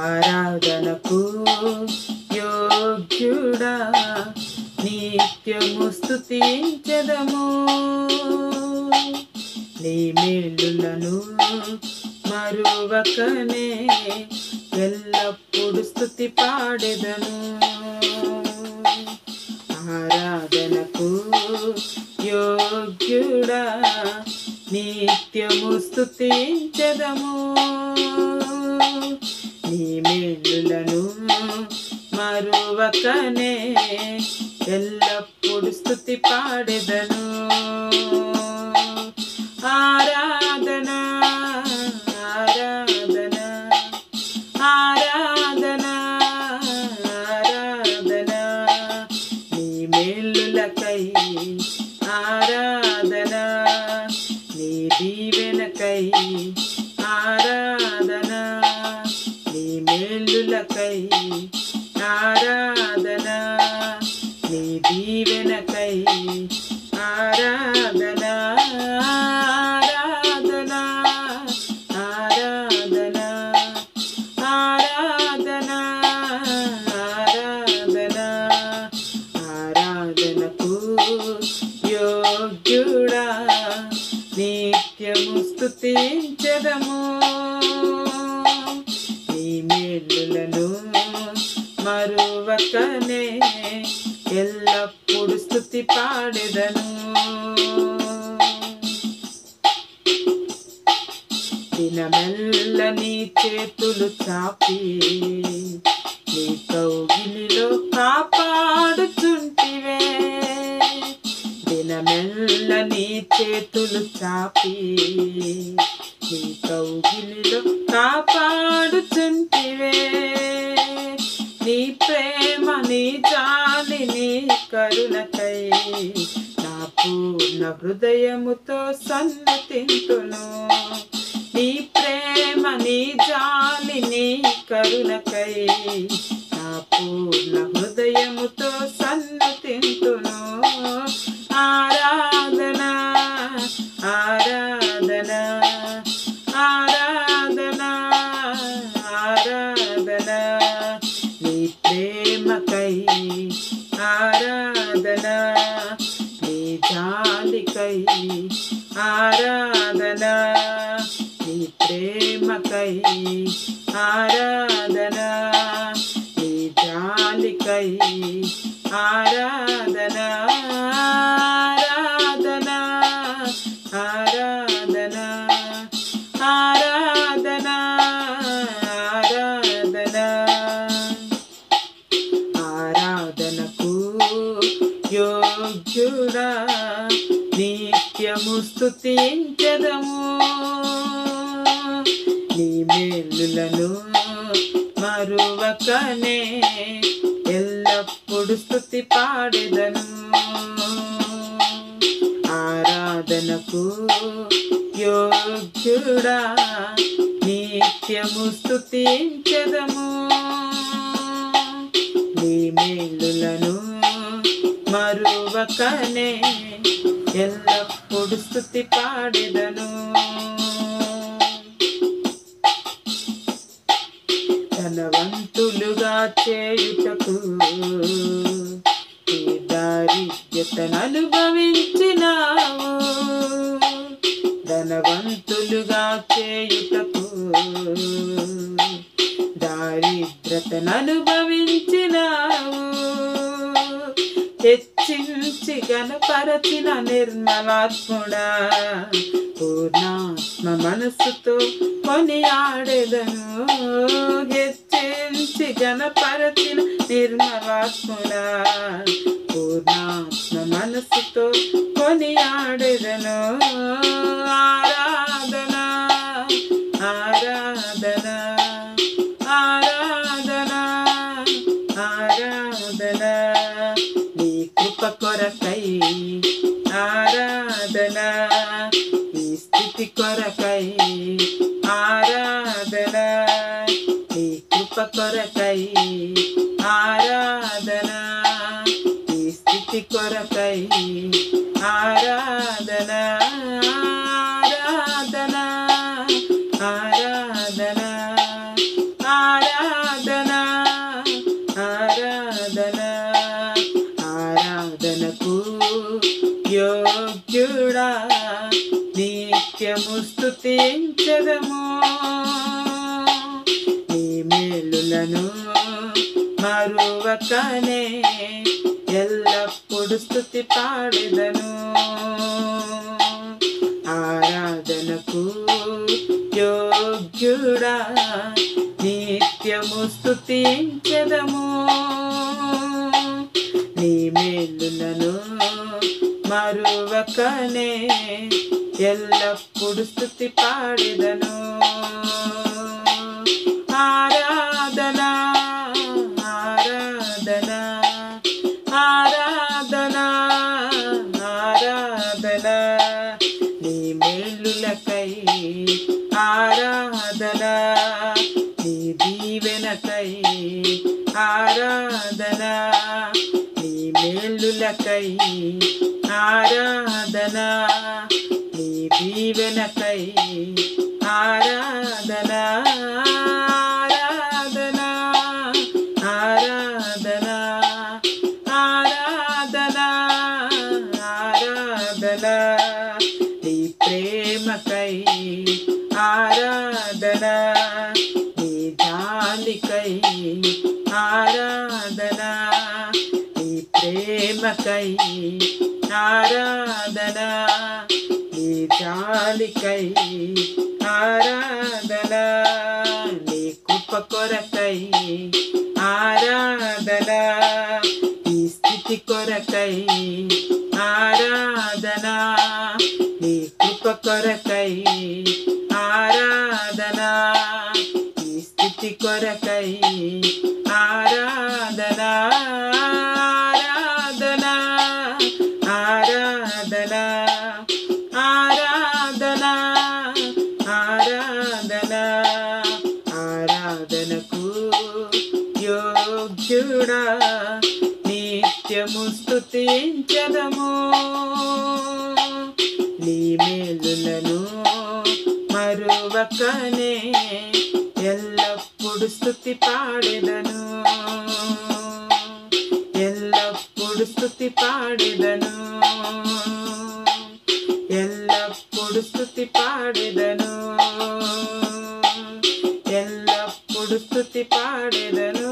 ఆరాధనకు యోగ్యుడా నిత్యము స్తుతించెదము. నీ మేలులను మరువకనే ఎల్లప్పుడు స్తుతి పాడెదను. ఆరాధనకు యోగ్యుడా నిత్యము స్తుతించెదము. నీ మేలులను మరువకనే ఎల్లప్పుడు స్తుతి పాడెదను. ఆరాధన ఆరాధన ఆరాధన ఆరాధన నీ మేలులకై ఆరాధన, నీ దీవెనకై ఆరాధన, నీ మేలులకై ఆరాధన, నీ దీవెనకై ఆరాధన. ఆరాధన ఆరాధన ఆరాధన ఆరాధన ఆరాధనకు యోగ్యుడా నిత్యము స్తుతించెదము. నీ మేలులను మరువకనే ఎల్లప్పుడు స్తుతి పాడెదను. దినమెల్ల నీ చేతులు చాపి నీ కౌగిలిలో కాపాడుచుంటివే. దినమెల్ల నీ చేతులు చాపి నీ కౌగిలిలో కాపాడుచుంటివే. నీ ప్రేమ నీ జాలి నీ కరుణకై నా పూర్ణ హృదయముతో సన్నతింతును. నీ ప్రేమ నీ జాలి నీ కరుణకై నా పూర్ణ హృదయముతో సన్నతింతును. ఆరాధన ఆరాధన ఆరాధన ఆరాధన నీ ప్రేమకై ఆరాధన, నీ జాలికై ఆరాధన, నీ ప్రేమకై ఆరాధన, నీ జాలికై ఆరాధన. ఆరాధన ఆరాధన ఆరాధన ఆరాధన ఆరాధనకు యోగ్యుడా నిత్యము స్తుతించెదము. నీ మేలులను మరువకనే ఎల్లప్పుడు స్తుతి పాడెదను. ఆరాధనకు యోగ్యుడా నిత్యము స్తుతించెదము. నీ మేలులను మరువకనే ఎల్లప్పుడు స్తుతి పాడెదను. ధనవంతులుగా చేయుటకు ఈ దారిద్ర్యతను అనుభవించినావు. ధనవంతులుగా చేయుటకు దారిద్ర్యతను అనుభవించినావు. హెచ్చించి గణపరచిన నిర్మలాత్ముడా పూర్ణాత్మ మనసుతో కొనియాడెదను. హెచ్చించి గణపరచిన నిర్మలాత్ముడా పూర్ణాత్మ మనసుతో కొనియాడెదను. ఆరాధన ఆరాధన ఆరాధన ఆరాధన నీ కృప కొరకై ఆరాధన, నీ స్థితి కొరకై ఆరాధన, నీ కృప కొరకై ఆరాధన, నీ స్థితి కొరకై ఆరాధన. ఆరాధన ఆరాధన ఆరాధన స్తుతించెదము నీ మేలులను మరువకనే ఎల్లప్పుడు స్తుతి పాడెదను ఆరాధనకు యోగ్యుడా నిత్యము స్తుతించెదము నీ మేలులను మరువకనే ఎల్లప్పుడు స్తుతి పాడెదను ఆరాధన ఆరాధన ఆరాధన ఆరాధన నీ మేలులకై ఆరాధన నీ దీవెనకై ఆరాధన నీ మేలులకై ఆరాధన నీ దీవెనకై ఆరాధన ఆరాధన ఆరాధన ఆరాధన ఆరాధన నీ ప్రేమకై ఆరాధన నీ జాలికై ఆరాధన నీ ప్రేమకై ఆరాధన నీ జాలికై ఆరాధన నీ కృప కొరకై ఆరాధన ఈ స్థితి కొరకై ఆరాధన నీ కృప కొరకై ఆరాధన ఈ స్థితి కొరకై ఆరాధన ఆరాధన ఆరాధన ఆరాధన ఆరాధన ఆరాధనకు యోగ్యుడా నిత్యము స్తుతించెదము నీ మేలులను మరువకనే ఎల్లప్పుడు స్తుతి పాడెదను ఎల్లప్పుడు స్తుతి పాడెదను ఎల్లప్పుడు స్తుతి పాడెదను ఎల్లప్పుడు స్తుతి పాడెదను